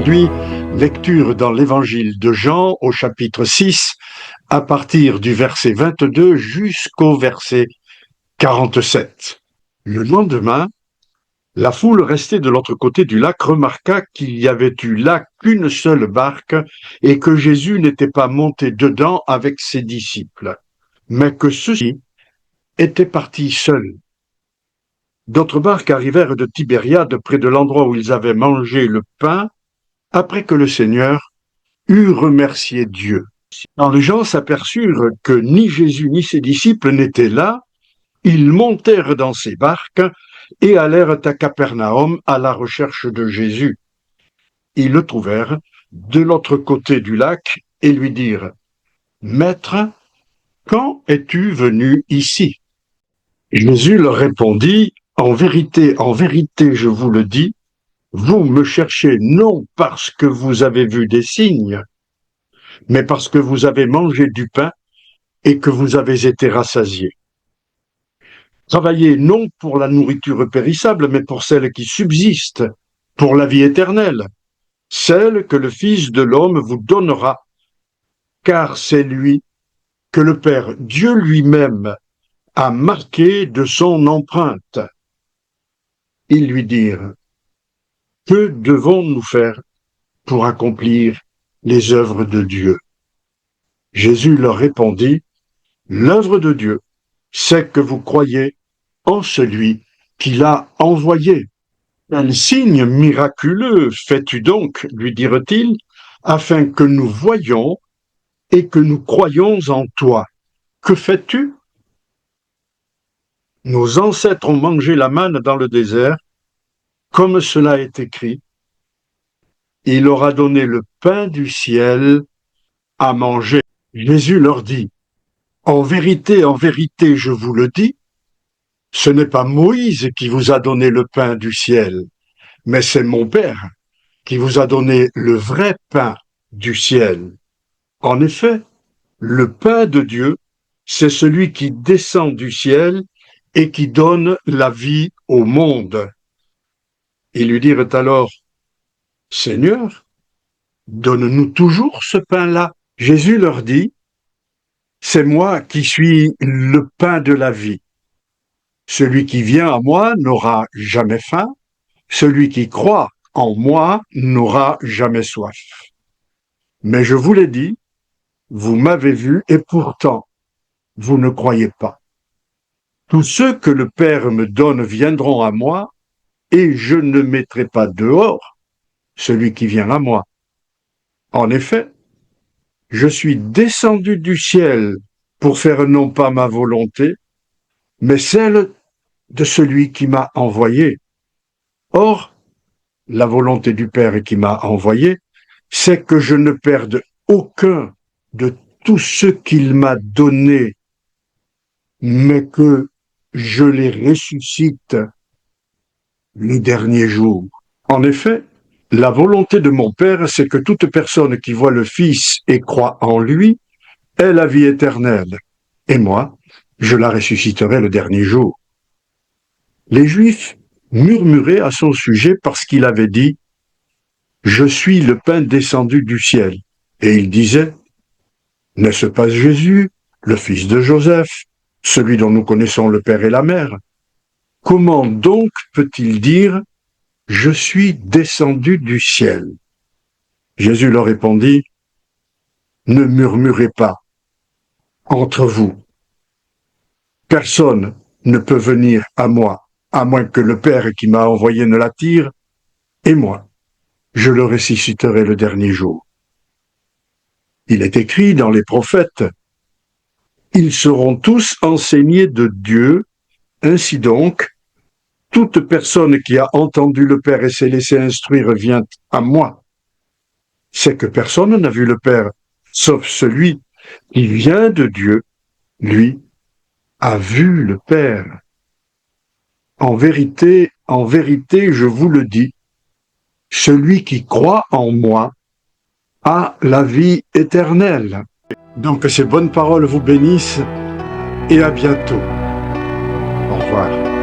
Aujourd'hui, lecture dans l'évangile de Jean au chapitre 6, à partir du verset 22 jusqu'au verset 47. Le lendemain, la foule restée de l'autre côté du lac remarqua qu'il y avait eu là qu'une seule barque et que Jésus n'était pas monté dedans avec ses disciples, mais que ceux-ci étaient partis seuls. D'autres barques arrivèrent de Tibériade près de l'endroit où ils avaient mangé le pain après que le Seigneur eut remercié Dieu. Quand les gens s'aperçurent que ni Jésus ni ses disciples n'étaient là, ils montèrent dans ces barques et allèrent à Capernaum à la recherche de Jésus. Ils le trouvèrent de l'autre côté du lac et lui dirent : « Maître, quand es-tu venu ici ?» Jésus leur répondit : « en vérité, je vous le dis, vous me cherchez non parce que vous avez vu des signes, mais parce que vous avez mangé du pain et que vous avez été rassasiés. Travaillez non pour la nourriture périssable, mais pour celle qui subsiste, pour la vie éternelle, celle que le Fils de l'homme vous donnera, car c'est lui que le Père, Dieu lui-même, a marqué de son empreinte. » Ils lui dirent : « Que devons-nous faire pour accomplir les œuvres de Dieu ?» Jésus leur répondit : « L'œuvre de Dieu, c'est que vous croyez en celui qui l'a envoyé. »« Quel signe miraculeux fais-tu donc, lui dirent-ils, afin que nous voyions et que nous croyions en toi. Que fais-tu ? Nos ancêtres ont mangé la manne dans le désert, comme cela est écrit. Il leur a donné le pain du ciel à manger. » Jésus leur dit : « en vérité, je vous le dis, ce n'est pas Moïse qui vous a donné le pain du ciel, mais c'est mon Père qui vous a donné le vrai pain du ciel. En effet, le pain de Dieu, c'est celui qui descend du ciel et qui donne la vie au monde. » Ils lui dirent alors : « Seigneur, donne-nous toujours ce pain-là. » Jésus leur dit : « C'est moi qui suis le pain de la vie. Celui qui vient à moi n'aura jamais faim, celui qui croit en moi n'aura jamais soif. Mais je vous l'ai dit, vous m'avez vu et pourtant, vous ne croyez pas. Tous ceux que le Père me donne viendront à moi, et je ne mettrai pas dehors celui qui vient à moi. En effet, je suis descendu du ciel pour faire non pas ma volonté, mais celle de celui qui m'a envoyé. Or, la volonté du Père qui m'a envoyé, c'est que je ne perde aucun de tout ce qu'il m'a donné, mais que je les ressuscite le dernier jour. En effet, la volonté de mon Père, c'est que toute personne qui voit le Fils et croit en lui ait la vie éternelle. Et moi, je la ressusciterai le dernier jour. Les Juifs murmuraient à son sujet parce qu'il avait dit : « Je suis le pain descendu du ciel. » Et il disait : « N'est-ce pas Jésus, le fils de Joseph, celui dont nous connaissons le père et la mère ? Comment donc peut-il dire : je suis descendu du ciel ? » Jésus leur répondit : « Ne murmurez pas entre vous. Personne ne peut venir à moi, à moins que le Père qui m'a envoyé ne l'attire, et moi, je le ressusciterai le dernier jour. Il est écrit dans les prophètes : ils seront tous enseignés de Dieu. Ainsi donc, toute personne qui a entendu le Père et s'est laissé instruire vient à moi. C'est que personne n'a vu le Père, sauf celui qui vient de Dieu, lui, a vu le Père. En vérité, je vous le dis, celui qui croit en moi a la vie éternelle. » Donc ces bonnes paroles vous bénissent et à bientôt. Au revoir.